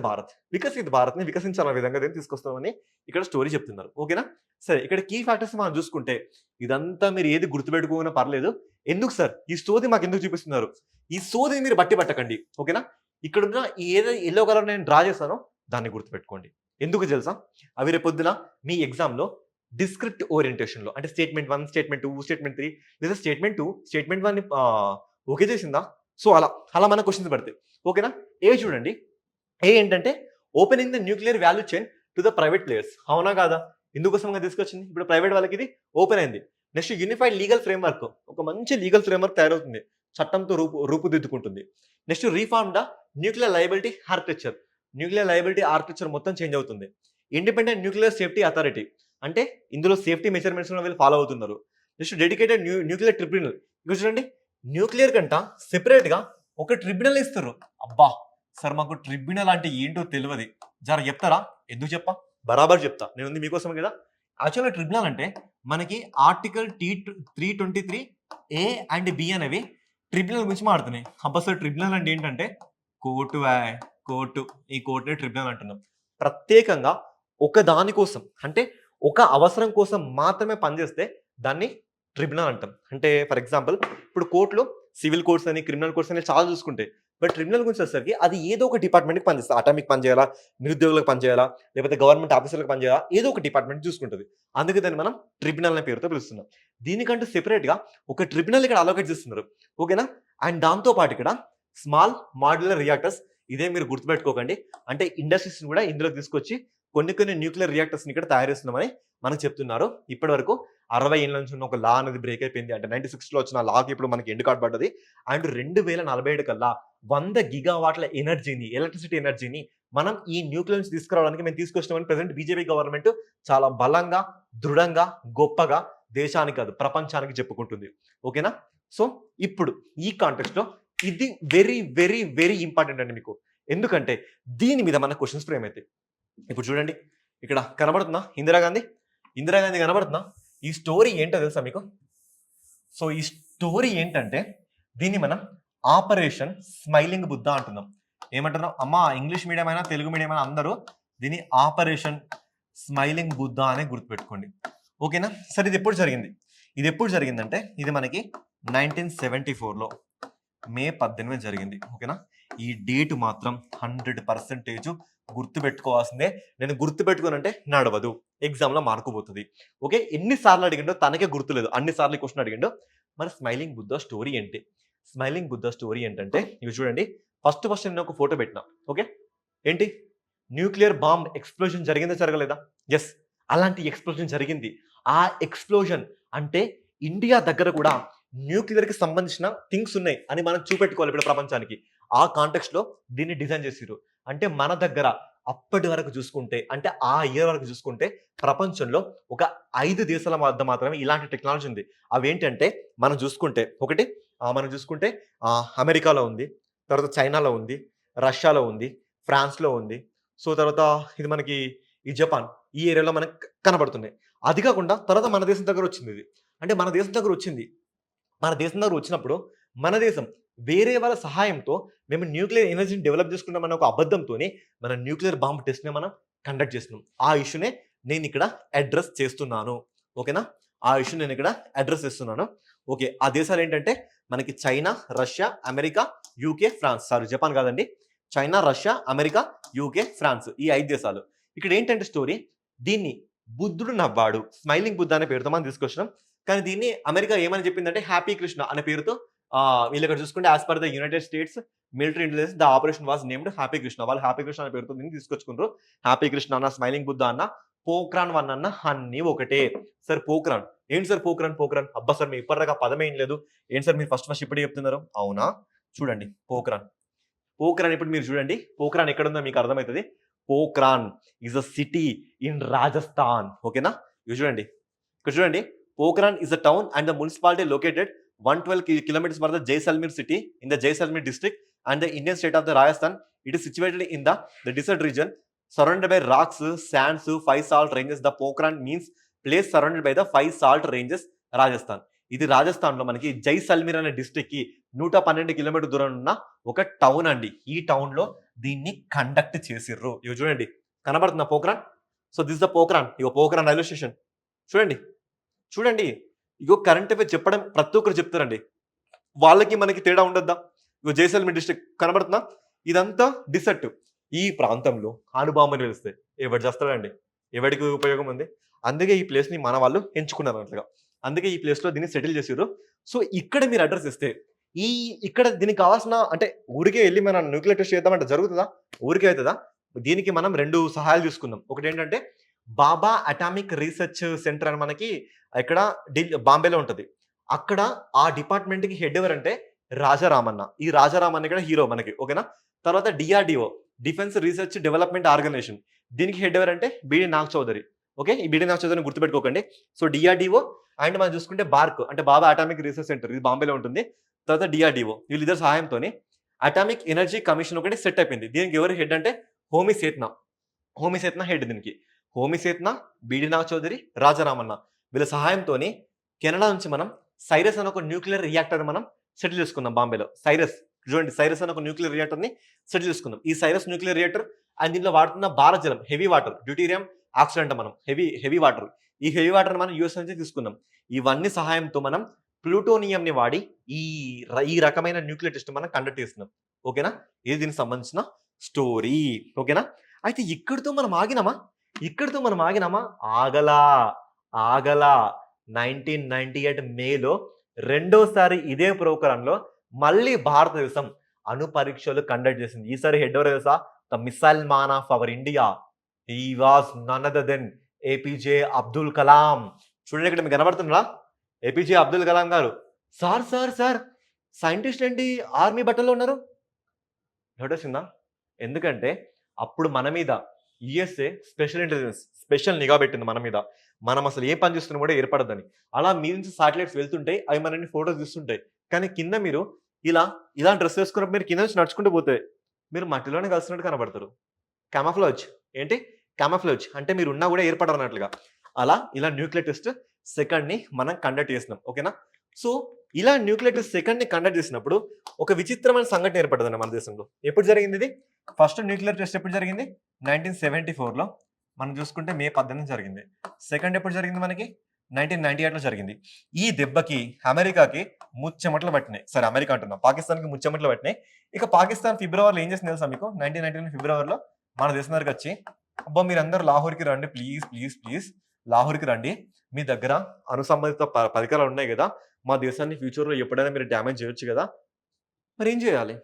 భారత్‌ని వికసించాలనే విధంగా దీన్ని తీసుకొస్తామని ఇక్కడ స్టోరీ చెప్తున్నారు. ఓకేనా? సరే, ఇక్కడ కీ ఫ్యాక్టర్స్ మనం చూసుకుంటే ఇదంతా మీరు ఏది గుర్తుపెట్టుకోకపోయినా పర్లేదు. ఎందుకు సార్ ఈ సోది మాకెందుకు చూపిస్తున్నారు? ఈ సోదిని మీరు బట్టి పట్టకండి. ఓకేనా? ఇక్కడున్న ఈ ఏదైతే యెల్లో కలర్ నేను డ్రా చేశానో దాన్ని గుర్తుపెట్టుకోండి. ఎందుకు తెలుసా? అవి రేపొద్దున మీ ఎగ్జామ్‌లో డిస్క్రిప్ట్ ఓరియంటేషన్‌లో అంటే స్టేట్మెంట్ 1, స్టేట్మెంట్ 2, స్టేట్మెంట్ 3 లేదా స్టేట్మెంట్ 2 స్టేట్మెంట్ 1ని ఓకే చేసిందా? సో, అలా మనకు క్వెషన్స్ పడతాయి. ఓకేనా? ఏ చూడండి. ఏ ఏంటంటే opening the nuclear value chain to the private players. అవునా కాదా? ఇందుకోసంగా తీసుకొచ్చింది. ఇప్పుడు ప్రైవేట్ వాళ్ళకి ఇది ఓపెన్ అయింది. Next unified legal framework. ఒక మంచి లీగల్ ఫ్రేమ్‌వర్క్ తయారవుతుంది. చట్టంతో రూపుదిద్దుకుంటుంది. Next reform the nuclear liability architecture. Nuclear liability architecture మొత్తం చేంజ్ అవుతుంది. ఇండిపెండెంట్ న్యూక్లియర్ సేఫ్టీ అథారిటీ అంటే ఇందులో సేఫ్టీ మెజర్మెంట్స్ వీళ్ళు ఫాలో అవుతున్నారు. Next dedicated nuclear tribunal. ఇక్కడ చూడండి, న్యూక్లియర్ కంట సెపరేట్‌గా ఒక ట్రిబ్యునల్ ఇస్తారు. అబ్బా! సార్ మాకు ట్రిబ్యునల్ అంటే ఏంటో తెలవది. జర చెప్తారా? ఎందుకు చెప్పా? బరాబర్ చెప్తా. నేనుంది మీకోసమే కదా! యాక్చువల్‌గా ట్రిబ్యునల్ అంటే మనకి ఆర్టికల్ 323 ఏ అండ్ బి అనేవి ట్రిబ్యునల్ గురించి మాట్లాడుతున్నాయి. అబ్బా సార్ ట్రిబ్యునల్ అంటే ఏంటంటే కోర్టు. ఈ కోర్టునే ట్రిబ్యునల్ అంటున్నాం. ప్రత్యేకంగా ఒక దాని కోసం అంటే ఒక అవసరం కోసం మాత్రమే పనిచేస్తే దాన్ని ట్రిబ్యునల్ అంటాం. అంటే ఫర్ ఎగ్జాంపుల్ ఇప్పుడు కోర్టులో సివిల్ కోర్ట్స్ అని, క్రిమినల్ కోర్ట్స్ అని చాలా చూసుకుంటాయి. బట్ ట్రిబ్యునల్ గురించి వచ్చేసరికి అది ఏదో ఒక డిపార్ట్మెంట్‌కి పనిచేస్తది. అటామిక్ పని చేయాలా, నిరుద్యోగులకు పని చేయాలా, లేకపోతే గవర్నమెంట్ ఆఫీసర్‌లకు పని చేయాలా, ఏదో ఒక డిపార్ట్మెంట్ చూసుకుంటది. అందుకే దాన్ని మనం ట్రిబ్యునల్ అనే పేరుతో పిలుస్తున్నాం. దీనికంటూ సెపరేట్‌గా ఒక ట్రిబ్యునల్ ఇక్కడ అలోకేట్ చేస్తున్నారు. ఓకేనా? అండ్ దాంతో పాటు ఇక్కడ స్మాల్ మాడ్యులర్ రియాక్టర్స్ ఇదే మీరు గుర్తుపెట్టుకోకండి. అంటే ఇండస్ట్రీస్‌ని కూడా ఇందులోకి తీసుకొచ్చి కొన్ని న్యూక్లియర్ రియాక్టర్స్ని ఇక్కడ తయారు చేస్తున్నామని మనకు చెప్తున్నారు. ఇప్పటి వరకు 60 ఏళ్ళ నుంచి ఉన్న ఒక లా అనేది బ్రేక్ అయిపోయింది. అంటే 96లో వచ్చిన లాకి ఇప్పుడు మనకి ఎండ్ కార్డ్ పడ్డది. అండ్ 2047 కల్లా 100 గిగావాట్ల ఎనర్జీని, ఎలక్ట్రిసిటీ ఎనర్జీని మనం ఈ న్యూక్లియర్ నుంచి తీసుకురావడానికి మేము తీసుకొచ్చినామని ప్రెజెంట్ బీజేపీ గవర్నమెంట్ చాలా బలంగా, దృఢంగా, గొప్పగా దేశానికి కాదు ప్రపంచానికి చెప్పుకుంటుంది. ఓకేనా? సో ఇప్పుడు ఈ కాంటెక్స్ట్‌లో ఇది వెరీ ఇంపార్టెంట్ అండి మీకు. ఎందుకంటే దీని మీద మన క్వెషన్స్ ఫ్రేమ్ అయితాయి. ఇప్పుడు చూడండి, ఇక్కడ కనబడుతుందా ఇందిరాగాంధీ? ఇందిరాగాంధీ కనబడుతుందా? ఈ స్టోరీ ఏంటో తెలుసా మీకు? సో ఈ స్టోరీ ఏంటంటే దీన్ని మనం ఆపరేషన్ స్మైలింగ్ బుద్ధ అంటున్నాం. ఏమంటున్నాం? అమ్మా ఇంగ్లీష్ మీడియం అయినా తెలుగు మీడియం అయినా అందరూ దీన్ని ఆపరేషన్ స్మైలింగ్ బుద్ధ అనే గుర్తుపెట్టుకోండి. ఓకేనా? సరే ఇది ఎప్పుడు జరిగింది? ఇది ఎప్పుడు జరిగిందంటే ఇది మనకి 1974లో మే 18 జరిగింది. ఓకేనా? ఈ డేట్ మాత్రం 100% గుర్తుపెట్టుకోవాల్సిందే. నేను గుర్తుపెట్టుకోనంటే నడవదు, ఎగ్జామ్లో మార్కు పోతుంది. ఓకే, ఎన్నిసార్లు అడిగిండో తనకే గుర్తులేదు, అన్నిసార్లు ఈ క్వశ్చన్ అడిగిండో. మరి స్మైలింగ్ బుద్ధ స్టోరీ ఏంటి? స్మైలింగ్ బుద్ధ స్టోరీ ఏంటంటే ఇవి చూడండి. ఫస్ట్ నేను ఒక ఫోటో పెట్టినా. ఓకే, ఏంటి? న్యూక్లియర్ బాంబ్ ఎక్స్ప్లోజన్ జరిగిందా జరగలేదా? ఎస్, అలాంటి ఎక్స్ప్లోజన్ జరిగింది. ఆ ఎక్స్ప్లోజన్ అంటే ఇండియా దగ్గర కూడా న్యూక్లియర్కి సంబంధించిన థింగ్స్ ఉన్నాయి అని మనం చూపెట్టుకోవాలి ఇప్పుడు ప్రపంచానికి. ఆ కాంటెక్స్ట్లో దీన్ని డిజైన్ చేసిరు. అంటే మన దగ్గర అప్పటి వరకు చూసుకుంటే, అంటే ఆ ఇయర్ వరకు చూసుకుంటే ప్రపంచంలో ఒక 5 దేశాల వద్ద మాత్రమే ఇలాంటి టెక్నాలజీ ఉంది. అవేంటంటే మనం చూసుకుంటే అమెరికాలో ఉంది, తర్వాత చైనాలో ఉంది, రష్యాలో ఉంది, ఫ్రాన్స్లో ఉంది. సో తర్వాత ఇది మనకి ఈ జపాన్, ఈ ఏరియాలో మనకు కనబడుతున్నాయి. అది కాకుండా తర్వాత మన దేశం దగ్గర వచ్చింది ఇది. అంటే మన దేశం దగ్గర వచ్చినప్పుడు మన దేశం వేరే వాళ్ళ సహాయంతో మేము న్యూక్లియర్ ఎనర్జీని డెవలప్ చేసుకుంటామన్న ఒక అబద్ధంతోనే మన న్యూక్లియర్ బాంబ్ టెస్ట్ని మనం కండక్ట్ చేస్తున్నాం. ఆ ఇష్యూనే నేను ఇక్కడ అడ్రస్ చేస్తున్నాను. ఓకేనా? ఆ ఇష్యూ నేను ఇక్కడ అడ్రస్ చేస్తున్నాను. ఓకే, ఆ దేశాలు ఏంటంటే మనకి China, Russia, America, UK, France. Sorry, Japan కాదండి. China, Russia, America, UK, France, ఈ 5 దేశాలు. ఇక్కడ ఏంటంటే స్టోరీ, దీన్ని బుద్ధుడు నవ్వాడు, స్మైలింగ్ బుద్ధ అనే పేరుతో మనం తీసుకొచ్చినాం. కానీ దీన్ని అమెరికా ఏమని చెప్పిందంటే హ్యాపీ కృష్ణ అనే పేరుతో. వీళ్ళు ఇక్కడ చూసుకుంటే as per the United states military intelligence the operation was named happy Krishna. వాళ్ళు హ్యాపీ కృష్ణ అనే పేరుతో దీన్ని తీసుకొచ్చుకున్నారు. హ్యాపీ కృష్ణ అన్న, స్మైలింగ్ బుద్ధ అన్న, పోక్రాన్ 1 అన్న అన్ని ఒకటే. సార్ పోక్రాన్ ఏంటి సార్? పోక్రాన్ అబ్బా సార్ మీరు ఇప్పటిదాకా పదమే ఏం లేదు, ఏంటి సార్ మీరు ఫస్ట్ ఇప్పుడే చెప్తున్నారు? అవునా, చూడండి పోక్రాన్ ఇప్పుడు మీరు చూడండి. పోక్రాన్ ఎక్కడుందో మీకు అర్థమవుతుంది. Pokhran is a city in Rajasthan. ఓకేనా? ఇవి చూడండి, ఇక్కడ చూడండి. Pokhran is a town and the municipality located 112 kilometers for the Jaisalmer city in the Jaisalmer district and the Indian state of the Rajasthan. It is situated in the desert region surrounded by rocks, sands, 5 salt ranges. The Pokhran means place surrounded by the 5 salt ranges, Rajasthan. ఇది రాజస్థాన్లో మనకి జైసల్మీర్ అనే district కి 112 kilometre దూరం ఉన్న ఒక town అండి. ఈ టౌన్ లో దీన్ని కండక్ట్ చేసిర్రు. ఇవి చూడండి, కనబడుతున్న Pokhran. So this the Pokhran. Ego Pokhran railway station చూడండి. ఇగో కరెంట్ అఫేర్ చెప్పడం ప్రతి ఒక్కరు చెప్తారండి, వాళ్ళకి మనకి తేడా ఉండద్దా? ఇగో జైసల్మీర్ డిస్ట్రిక్ట్ కనబడుతుందా? ఇదంతా డిసర్ట్. ఈ ప్రాంతంలో అణుబాంబుని వెలిస్తే ఎవడు చేస్తాడండి? ఎవడికి ఉపయోగం ఉంది? అందుకే ఈ ప్లేస్ ని మన వాళ్ళు ఎంచుకున్నారు అన్నట్లుగా. అందుకే ఈ ప్లేస్ లో దీన్ని సెటిల్ చేసారు. సో ఇక్కడ మీరు అడ్రస్ ఇస్తే ఇక్కడ దీనికి కావాల్సిన, అంటే ఊరికే వెళ్ళి మనం న్యూక్లియర్ టెస్ట్ చేద్దామంటే జరుగుతుందా? ఊరికే అవుతుందా? దీనికి మనం 2 సహాయాలు తీసుకుందాం. ఒకటి ఏంటంటే బాబా అటామిక్ రీసెర్చ్ సెంటర్ అని మనకి ఇక్కడ బాంబేలో ఉంటుంది. అక్కడ ఆ డిపార్ట్మెంట్ కి హెడ్ ఎవరంటే రాజారామన్న. ఈ రాజారామన్న ఇక్కడ హీరో మనకి. ఓకేనా? తర్వాత DRDO, defence research development organisation, దీనికి హెడ్ ఎవరంటే బిడి నాగ్ చౌదరి. ఓకే, ఈ బిడి నాగ్ చౌదరిని గుర్తుపెట్టుకోకండి. సో డిఆర్డిఓ అండ్ మనం చూసుకుంటే బార్క్ అంటే బాబా అటామిక్ రీసెర్చ్ సెంటర్, ఇది బాంబేలో ఉంటుంది. తర్వాత డిఆర్డిఓ, వీళ్ళిద్దరు సహాయంతో అటామిక్ ఎనర్జీ కమిషన్ ఒకటి సెట్ అయిపోయింది. దీనికి ఎవరు హెడ్ అంటే హోమీ సేత్నా హెడ్ దీనికి. హోమీ సేత్నా, బిడి నాగ్ చౌదరి, రాజారామన్న, వీళ్ళ సహాయంతో కెనడా నుంచి మనం సైరస్ అనే ఒక న్యూక్లియర్ రియాక్టర్ మనం సెటిల్ చేసుకున్నాం బాంబేలో. చూడండి, సైరస్ అనే ఒక న్యూక్లియర్ రియాక్టర్ ని సెటిల్ చేసుకున్నాం. ఈ సైరస్ న్యూక్లియర్ రియాక్టర్ అండ్ దీనిలో వాడుతున్న భారజలం, హెవీ వాటర్, డ్యూటీరియం ఆక్సిడెంట్ మనం హెవీ వాటర్. ఈ హెవీ వాటర్ మనం యూఎస్ నుంచి తీసుకున్నాం. ఇవన్నీ సహాయంతో మనం ప్లూటోనియం ని వాడి ఈ రకమైన న్యూక్లియర్ టెస్ట్ మనం కండక్ట్ చేస్తున్నాం. ఓకేనా? ఇది దీనికి సంబంధించిన స్టోరీ. ఓకేనా? అయితే ఇక్కడితో మనం ఆగినామా? ఆగలా 1998 మేలో రెండోసారి ఇదే ప్రోగ్రాంలో మళ్ళీ భారతదేశం అణు పరీక్షలు కండక్ట్ చేసింది. ఈసారి హెడ్ ఎవరు తెలుసా? The missile man of our India. He was none other than APJ Abdul Kalam. చూడండి ఇక్కడ మీకు కనబడుతుందా APJ Abdul Kalam garu. Sir sir sir scientist ఏంటి ఆర్మీ బట్టల్లో ఉన్నారు? నోటొచ్చిందా? ఎందుకంటే అప్పుడు మన మీద యూఎస్ఏ స్పెషల్ ఇంటెలిజెన్స్ స్పెషల్ నిఘా పెట్టింది మన మీద. మనం అసలు ఏ పని చేస్తున్నా కూడా ఏర్పడదని. అలా మీ నుంచి సాటిలైట్స్ వెళ్తుంటాయి. అవి మనల్ని ఫోటోస్ తీస్తుంటాయి. కానీ కింద మీరు ఇలా డ్రెస్ వేసుకున్నప్పుడు మీరు కింద నుంచి నడుచుకుంటూ పోతే మీరు మట్టిలోనే కలిసినట్టు కనబడతారు. కామోఫ్లాజ్ ఏంటి? కామోఫ్లాజ్ అంటే మీరు ఉన్నా కూడా ఏర్పడరన్నట్లుగా. ఇలా న్యూక్లియర్ టెస్ట్ సెకండ్‌ని మనం కండక్ట్ చేసినాం. ఓకేనా? సో, ఇలా న్యూక్లియర్ టెస్ట్ సెకండ్‌ని కండక్ట్ చేసినప్పుడు ఒక విచిత్రమైన సంఘటన ఏర్పడ్డదండి మన దేశంలో. ఎప్పుడు జరిగింది ఇది? ఫస్ట్ న్యూక్లియర్ టెస్ట్ ఎప్పుడు జరిగింది? 1974లో. మనం చూసుకుంటే మే 18 జరిగింది. సెకండ్ ఎప్పుడు జరిగింది మనకి? 1998లో జరిగింది. ఈ దెబ్బకి అమెరికాకి ముచ్చెమటలు పట్టినాయి. సరే అమెరికా అంటున్నా. పాకిస్తాన్‌కి ముచ్చెమటలు పట్టినాయి. ఇక పాకిస్తాన్ ఫిబ్రవరిలో ఏం చేసింది తెలుసా మీకు? 1999 ఫిబ్రవరిలో మన దేశం దగ్గరికి వచ్చి, అబ్బా మీరందరూ లాహోర్‌కి రండి ప్లీజ్, ప్లీజ్, ప్లీజ్ లాహోర్‌కి రండి. మీ దగ్గర అణుసంబంధిత పరికరాలు ఉన్నాయి గదా! మా దేశాన్ని ఫ్యూచర్‌లో ఎప్పుడైనా మీరు డ్యామేజ్ చేయొచ్చు గదా! మరి ఏం చేయాలి?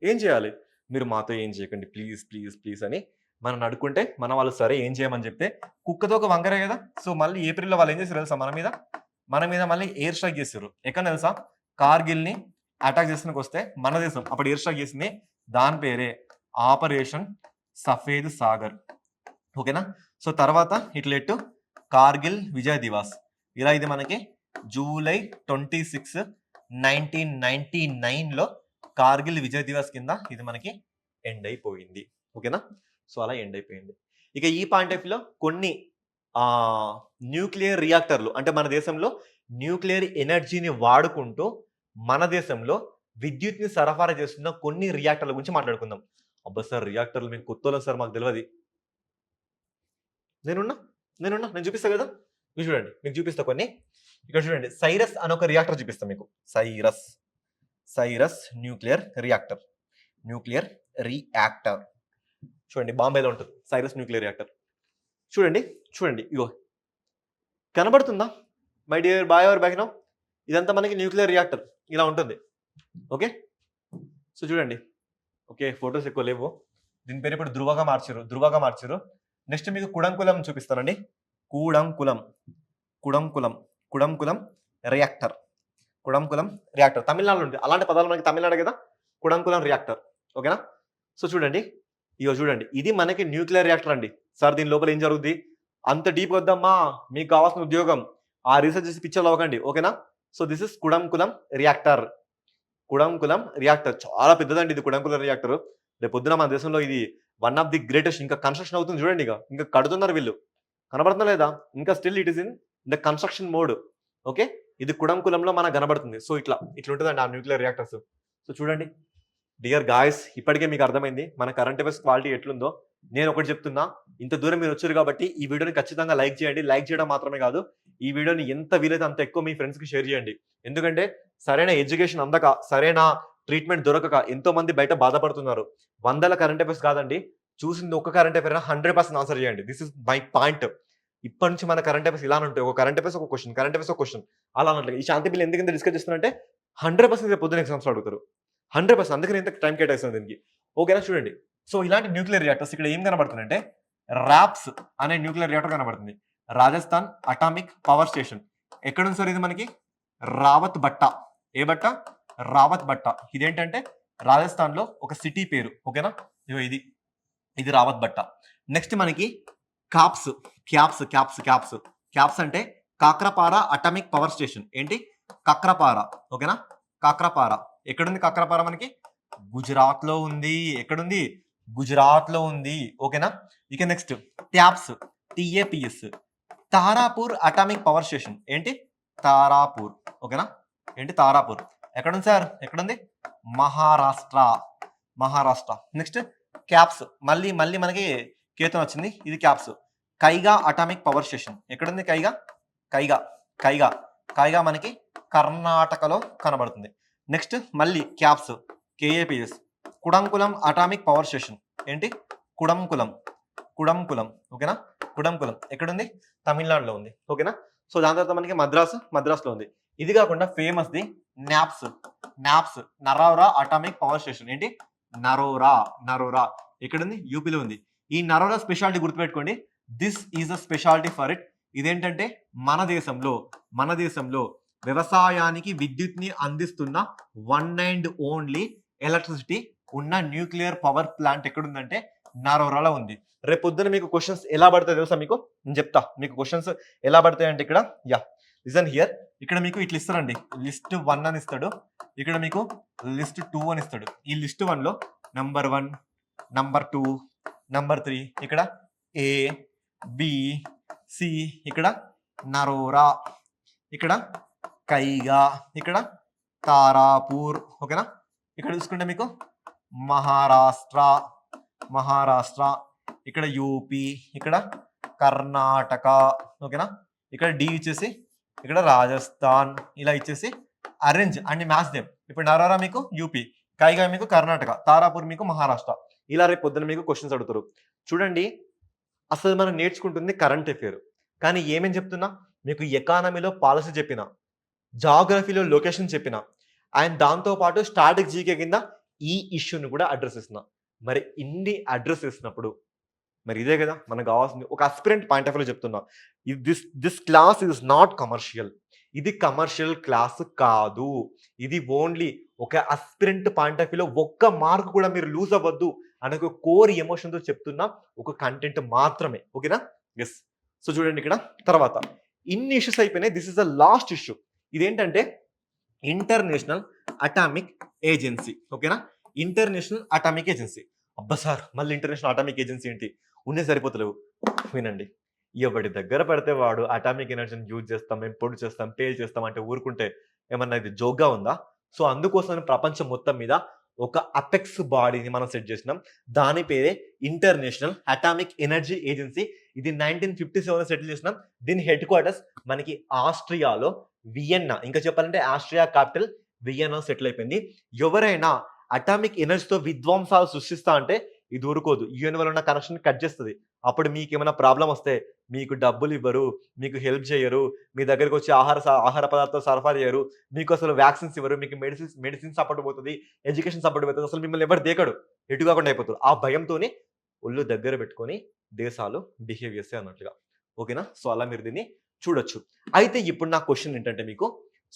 ఏం చేయాలి? మీరు మాతో ఏం చేయకండి ప్లీజ్, ప్లీజ్, ప్లీజ్ అని మనల్ని అడుక్కుంటే మన వాళ్ళు సరే ఏం చేయమని చెప్తే కుక్కతో ఒక వంకరే గదా! సో, మళ్ళీ ఏప్రిల్‌లో వాళ్ళు ఏం చేసారో తెలుసా మన మీద? మన మీద మళ్ళీ ఎయిర్ స్ట్రైక్ చేసిర్రు. ఎక్కడ తెలుసా? కార్గిల్‌ని అటాక్ చేస్తానికొస్తే మన దేశం అప్పుడు ఎయిర్ స్ట్రైక్ చేసింది. దాని పేరే ఆపరేషన్ సఫేద్ సాగర్. ఓకేనా? సో, తర్వాత it led to Kargil Vijay Diwas. ఇలా ఇది మనకి జూలై 26, 1999లో కార్గిల్ విజయ్ దివాస్ కింద ఇది మనకి ఎండ్ అయిపోయింది. ఓకేనా? సో, అలా ఎండ్ అయిపోయింది. ఇక ఈ పాయింట్ ఆఫ్ వ్యూలో కొన్ని న్యూక్లియర్ రియాక్టర్లు అంటే మన దేశంలో న్యూక్లియర్ ఎనర్జీని వాడుకుంటూ మన దేశంలో విద్యుత్‌ని సరఫరా చేస్తున్న కొన్ని రియాక్టర్ల గురించి మాట్లాడుకుందాం. అబ్బా! సార్ రియాక్టర్లు మీకు కొత్తోళ్ళం సార్ మాకు తెలవది. నేనున్నా. నేను చూపిస్తా గదా! మీరు చూడండి. మీకు చూపిస్తా కొన్ని. ఇక్కడ చూడండి. సైరస్ అని ఒక రియాక్టర్ చూపిస్తా మీకు. Cirus nuclear reactor. చూడండి బాంబేలో ఉంటుంది. Cirus nuclear reactor. చూడండి. ఇగో కనబడుతుందా? My dear boy are back now. ఇదంతా మనకి న్యూక్లియర్ రియాక్టర్. ఇలా ఉంటుంది. ఓకే. సో, చూడండి. ఓకే. ఫోటోస్ ఎక్కువ లేవు. దీని పేరు ఇప్పుడు ధృవగా మార్చిర్రు. నెక్స్ట్ మీకు కుడంకులం చూపిస్తానండి. కుడంకులం రియాక్టర్. తమిళనాడులో ఉంది. అలాంటి పదాలు మనకి తమిళనాడు కదా. కుడంకులం రియాక్టర్. ఓకేనా? సో, చూడండి. ఇది మనకి న్యూక్లియర్ రియాక్టర్ అండి. సార్ దీని లోపల ఏం జరుగుద్ది? అంత డీప్ వద్దమ్మా. మీకు కావాల్సిన ఉద్యోగం. ఆ రీసెర్చ్ చేసి పిచ్చర్లు అవ్వకండి. ఓకేనా? So, this is Kudankulam reactor. చాలా పెద్దదండి ఇది కుడంకులం రియాక్టర్. రేపొద్దున మన దేశంలో ఇది వన్ ఆఫ్ ది గ్రేటెస్ట్. ఇంకా కన్‌స్ట్రక్షన్ అవుతుంది చూడండి ఇక. ఇంకా కడుతున్నారు వీళ్ళు. కనబడుతుందా లేదా? ఇంకా still it is in the construction mode. Okay. ఇది కుడంకులంలో మనకు కనబడుతుంది. సో, ఇట్లుంటదండి ఆ న్యూక్లియర్ రియాక్టర్స్. సో, చూడండి. డియర్ గాయ్స్ ఇప్పటికే మీకు అర్థమైంది మన కరెంట్ అఫైర్స్ క్వాలిటీ ఎట్లుందో. నేను ఒకటి చెప్తున్నా. ఇంత దూరం మీరు వచ్చారు కాబట్టి ఈ వీడియోని ఖచ్చితంగా లైక్ చేయండి. లైక్ చేయడం మాత్రమే కాదు. ఈ వీడియోని ఎంత వీలైతే అంత ఎక్కువ మీ ఫ్రెండ్స్‌కి షేర్ చేయండి. ఎందుకంటే సరైన ఎడ్యుకేషన్ అందక, సరైన ట్రీట్మెంట్ దొరకక ఎంతో మంది బయట బాధపడుతున్నారు. వందల కరెంట్ అఫైర్స్ కాదండి. చూసింది ఒక్క కరెంట్ అఫైర్ 100% ఆన్సర్ చేయండి. This is my point. ఇప్పటి నుంచి మన కరెంట్ అఫైర్స్ ఇలానే ఉంటాయి. ఒక కరెంట్ అఫైర్స్ ఒక క్వశ్చన్. అలా అన్నట్లుగా. ఈ శాంతి బిల్ ఎందుకు ఇంత డిస్కస్ చేస్తున్నానంటే 100% రేపు పొద్దున ఎగ్జామ్స్‌లో అడుగుతారు. 100% అందుకని ఇంత టైం కేటాయిస్తున్నాను దీనికి. ఓకేనా? చూడండి. సో, ఇలాంటి న్యూక్లియర్ రియాక్టర్స్ ఇక్కడ ఏం కనబడుతున్నాయంటే రాప్స్ అనే న్యూక్లియర్ రియాక్టర్ కనబడుతుంది. Rajasthan atomic power station. ఎక్కడుంది సార్ ఇది మనకి? రావత్ బట్టా. ఏ బట్ట? రావత్ బట్టా. ఇదేంటంటే రాజస్థాన్‌లో ఒక సిటీ పేరు. ఓకేనా? ఇగో ఇది రావత్ బట్టా. నెక్స్ట్ మనకి క్యాప్స్ అంటే కాక్రపారా అటామిక్ పవర్ స్టేషన్. ఏంటి? కాక్రపారా. ఓకేనా? కాక్రపారా. ఎక్కడుంది కాక్రపారా మనకి? గుజరాత్‌లో ఉంది. ఎక్కడుంది? గుజరాత్‌లో ఉంది. ఓకేనా? ఇక next TAPS. Tarapur atomic power station. ఏంటి? తారాపూర్. ఓకేనా? ఏంటి? తారాపూర్. ఎక్కడుంది సార్? ఎక్కడుంది? మహారాష్ట్ర. Next KAPS. మళ్ళీ మనకి కేతన వచ్చింది. ఇది KAPS. Kaiga atomic power station. ఎక్కడుంది కైగా మనకి కర్ణాటకలో కనబడుతుంది. నెక్స్ట్ మళ్ళీ KAPS. KAPS. Kudankulam atomic power station. ఏంటి? కుడంకులం. ఓకేనా? కుడంకులం ఎక్కడుంది? తమిళనాడులో ఉంది. ఓకేనా? సో, దాని తర్వాత మనకి మద్రాస్‌లో ఉంది. ఇది కాకుండా famous the naps Narora atomic power station. ఏంటి? నరోరా. ఎక్కడుంది? యూపీలో ఉంది. ఈ నరోరా స్పెషాలిటీ గుర్తుపెట్టుకోండి. This is a speciality for it. ఇదేంటంటే మన దేశంలో వ్యవసాయానికి విద్యుత్ని అందిస్తున్న వన్ అండ్ ఓన్లీ ఎలక్ట్రిసిటీ ఉన్న న్యూక్లియర్ పవర్ ప్లాంట్ ఎక్కడుందంటే నరోరాలో ఉంది. రేపు పొద్దున మీకు క్వశ్చన్స్ ఎలా పడతాయి తెలుసా మీకు? నేను చెప్తా మీకు క్వశ్చన్స్ ఎలా పడతాయి అంటే ఇక్కడ లిజన్ హియర్. ఇక్కడ మీకు ఇట్లా ఇస్తారండి, లిస్ట్ 1 అని ఇస్తాడు, ఇక్కడ మీకు లిస్ట్ 2 అని ఇస్తాడు. ఈ లిస్ట్ 1లో నంబర్ 1, నంబర్ 2, నంబర్ 3, ఇక్కడ ఏ బి సి, ఇక్కడ నరోరా, ఇక్కడ కైగా, ఇక్కడ తారాపూర్. ఓకేనా? ఇక్కడ చూసుకుంటే మీకు మహారాష్ట్ర, ఇక్కడ యూపీ, ఇక్కడ కర్ణాటక. ఓకేనా? ఇక్కడ డి ఇచ్చేసి ఇక్కడ రాజస్థాన్, ఇలా ఇచ్చేసి అరేంజ్ అండ్ మ్యాచ్ దేమ్. ఇప్పుడు నరోరా మీకు యూపీ, కైగా మీకు కర్ణాటక, తారాపూర్ మీకు మహారాష్ట్ర. ఇలా రేపు పొద్దున మీకు క్వశ్చన్స్ అడుగుతారు. చూడండి, అసలు మనం నేర్చుకుంటుంది కరెంట్ అఫేర్, కానీ ఏమేం చెప్తున్నా మీకు ఎకానమీలో పాలసీ చెప్పిన, జాగ్రఫీలో లొకేషన్ చెప్పిన, అండ్ దాంతోపాటు స్టాటిక్ జీకే కింద ఈ ఇష్యూని కూడా అడ్రస్ ఇస్తున్నా. మరి ఇన్ని అడ్రస్ ఇస్తున్నప్పుడు మరి ఇదే కదా మనకు కావాల్సింది. ఒక అస్పిరెంట్ పాయింట్ ఆఫ్ వ్యూలో చెప్తున్నా, this class is not commercial. ఇది కమర్షియల్ క్లాస్ కాదు. ఇది ఓన్లీ ఒక అస్పిరెంట్ పాయింట్ ఆఫ్ వ్యూలో ఒక్క మార్క్ కూడా మీరు లూజ్ అవ్వద్దు అనే ఒక కోర్ ఎమోషన్తో చెప్తున్న ఒక కంటెంట్ మాత్రమే. ఓకేనా? ఎస్. సో చూడండి, ఇక్కడ తర్వాత ఇన్ని ఇష్యూస్ అయిపోయినాయి. This is the last issue. ఇదేంటంటే ఇంటర్నేషనల్ అటామిక్ ఏజెన్సీ. ఓకేనా? International atomic agency. అబ్బా సార్, మళ్ళీ ఇంటర్నేషనల్ అటామిక్ ఏజెన్సీ ఏంటి? ఉండే సరిపోతలేవు. వినండి, ఎవడి దగ్గర పడితే వాడు అటామిక్ ఎనర్జీని యూజ్ చేస్తాం, మేము పొడి చేస్తాం, పేల్ చేస్తాం అంటే ఊరుకుంటే ఏమన్నా ఇది జోక్గా ఉందా? సో అందుకోసం ప్రపంచం మొత్తం మీద ఒక అపెక్స్ బాడీని మనం సెట్ చేసినాం. దాని పేరే ఇంటర్నేషనల్ అటామిక్ ఎనర్జీ ఏజెన్సీ. ఇది 1957 సెటిల్ చేసినాం. దీని హెడ్ క్వార్టర్స్ మనకి ఆస్ట్రియాలో వియన్నా, ఇంకా చెప్పాలంటే ఆస్ట్రియా క్యాపిటల్ వియన్నా సెటిల్ అయిపోయింది. ఎవరైనా అటామిక్ ఎనర్జీతో విధ్వంసాలు సృష్టిస్తా అంటే ఇది ఊరుకోదు. యుఎన్ వల్ల ఉన్న కనెక్షన్ కట్ చేస్తుంది. అప్పుడు మీకు ఏమైనా ప్రాబ్లం వస్తే మీకు డబ్బులు ఇవ్వరు, మీకు హెల్ప్ చేయరు, మీ దగ్గరికి వచ్చి ఆహార పదార్థాలు సరఫరా చేయరు, మీకు అసలు వ్యాక్సిన్స్ ఇవ్వరు, మీకు మెడిసిన్ సపోర్ట్ పోతుంది, ఎడ్యుకేషన్ సపోర్ట్ పోతుంది, అసలు మిమ్మల్ని ఎవరు దేకడు, ఎటు కాకుండా అయిపోతారు. ఆ భయంతోనే ఒళ్ళు దగ్గర పెట్టుకొని దేశాలు బిహేవ్ చేస్తాయి అన్నట్లుగా. ఓకేనా? సో అలా మీరు దీన్ని చూడొచ్చు. అయితే ఇప్పుడు నా క్వశ్చన్ ఏంటంటే మీకు,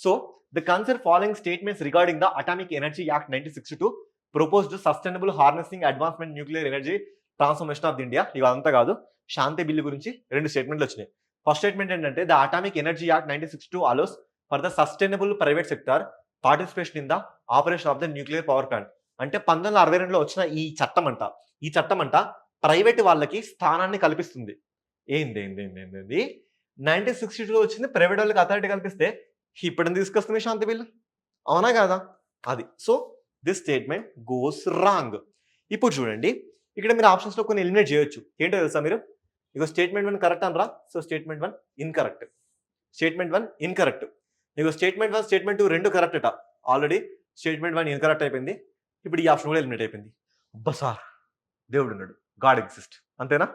so the consider following statements regarding the atomic energy act 1962 proposed sustainable harnessing advancement nuclear energy transformation of India. ఇవంతా కాదు, శాంతి బిల్లు గురించి 2 స్టేట్మెంట్లు వచ్చినాయి. ఫస్ట్ స్టేట్మెంట్ ఏంటంటే the atomic energy act 1962 allows for the sustainable private sector participation in the operation of the nuclear power plant. అంటే 1962లో వచ్చిన ఈ చట్టం అంట ప్రైవేట్ వాళ్ళకి స్థానాన్ని కల్పిస్తుంది. ఏంది 1962లో వచ్చింది, ప్రైవేట్ వాళ్ళకి అథారిటీ కల్పిస్తే ఇప్పుడు తీసుకొస్తుంది శాంతి బిల్లు, అవునా కాదా? అది. So this statement goes wrong. ఇప్పుడు చూడండి, ఇక్కడ మీరు ఆప్షన్స్లో కొన్ని ఎలిమినేట్ చేయొచ్చు. ఏంటో తెలుసా మీరు? ఇక స్టేట్మెంట్ 1 కరెక్ట్ అనరా? So statement 1 incorrect. ఇక స్టేట్మెంట్ 1 స్టేట్మెంట్ 2 రెండు కరెక్ట్ అట. ఆల్రెడీ స్టేట్మెంట్ 1 ఇన్కరెక్ట్ అయిపోయింది. ఇప్పుడు ఈ ఆప్షన్ కూడా ఎలిమినేట్ అయిపోయింది. అబ్బా సార్, దేవుడు ఉన్నాడు, గాడ్ ఎగ్జిస్ట్, అంతేనా?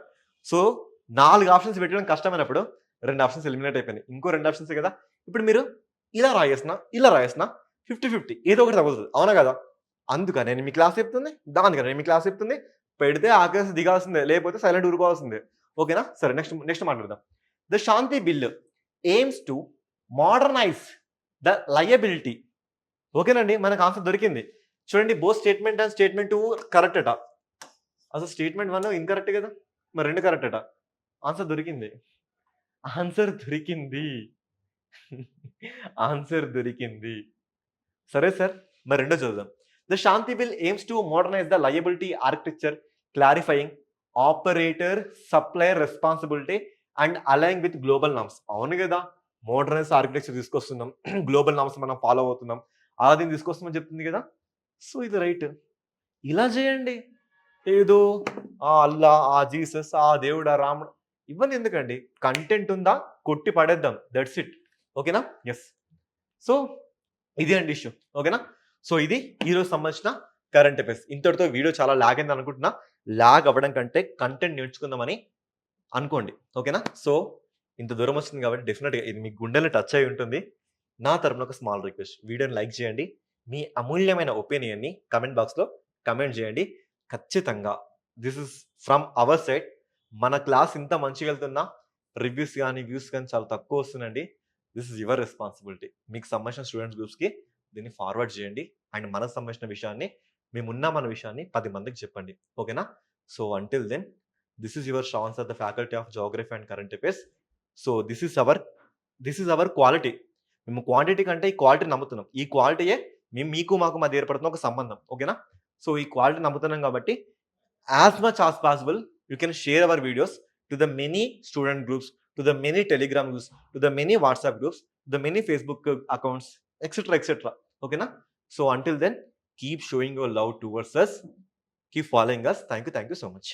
సో 4 ఆప్షన్స్ పెట్టడం కష్టమైనప్పుడు 2 ఆప్షన్స్ ఎలిమినేట్ అయిపోయినాయి. ఇంకో 2 ఆప్షన్స్ కదా. ఇప్పుడు మీరు ఇలా రాయేసిన 50-50 ఏదో ఒకటి తగ్గుతుంది, అవునా కదా? అందుకని నేను మీ క్లాస్ చెప్తుంది, దానికని నేను మీ క్లాస్ చెప్తుంది. పెడితే ఆకేసి దిగాల్సిందే, లేకపోతే సైలెంట్ ఊరుకోవాల్సిందే. ఓకేనా? సరే, నెక్స్ట్ మాట్లాడదాం. The Shanti bill aims to modernize the liability. ఓకేనండి, మనకు ఆన్సర్ దొరికింది. చూడండి, both statement and statement 2 correct అట. అసలు స్టేట్మెంట్ 1 ఇన్కరెక్ట్ కదా, మరి 2 కరెక్ట్ అట. ఆన్సర్ దొరికింది. సరే సార్, మరి రెండో చదువుదాం. The Shanti bill aims to modernize the liability architecture, clarifying operator supplier responsibility and aligning with global norms. అవును కదా, మోడర్నైజ్ ఆర్కిటెక్చర్ తీసుకొస్తున్నాం, గ్లోబల్ నామ్స్ మనం ఫాలో అవుతున్నాం, అలా దీన్ని తీసుకొస్తామని చెప్తుంది కదా. సో ఇది రైట్. ఇలా చేయండి. ఏదో ఆ అల్లా, ఆ జీసస్, ఆ దేవుడు, ఆ రాముడు ఇవన్నీ ఎందుకండి? కంటెంట్ ఉందా, కొట్టి పడేద్దాం, దట్స్ ఇట్. ఓకేనా? ఎస్. సో ఇది అండి ఇష్యూ. ఓకేనా? సో ఇది ఈరోజు సంబంధించిన కరెంట్ అఫైర్స్. ఇంతటితో వీడియో చాలా లాగ్ అయింది అనుకుంటున్నా. లాగ్ అవ్వడం కంటే కంటెంట్ నేర్చుకుందామని అనుకోండి. ఓకేనా? సో ఇంత దూరం వచ్చింది కాబట్టి డెఫినెట్గా ఇది మీ గుండెలు టచ్ అయి ఉంటుంది. నా తరపున ఒక స్మాల్ రిక్వెస్ట్, వీడియోని లైక్ చేయండి, మీ అమూల్యమైన ఒపీనియన్ని కమెంట్ బాక్స్లో కమెంట్ చేయండి. ఖచ్చితంగా this is from our side. మన క్లాస్ ఇంత మంచిగా వెళ్తున్నా రివ్యూస్ కానీ, వ్యూస్ కానీ చాలా తక్కువ వస్తున్నాయండి. This is your responsibility. మీకు సంబంధించిన స్టూడెంట్స్ గ్రూప్స్‌కి దీన్ని ఫార్వర్డ్ చేయండి. అండ్ మనకు సంబంధించిన విషయాన్ని, మేమున్నామన్న విషయాన్ని 10 మందికి చెప్పండి. ఓకేనా? So until then, this is your Shravan sir, the faculty of geography and current affairs. So this is our quality. మేము క్వాంటిటీ కంటే ఈ క్వాలిటీ నమ్ముతున్నాం. ఈ క్వాలిటీయే మీకు మాకు మధ్య ఏర్పడుతున్న ఒక సంబంధం. ఓకేనా? సో ఈ క్వాలిటీ నమ్ముతున్నాం కాబట్టి as much as possible you can share our videos to the many student groups, to the many telegram groups, to the many whatsapp groups, to the many facebook accounts, etc, etc. Okay na? So until then, keep showing your love towards us, keep following us. Thank you so much.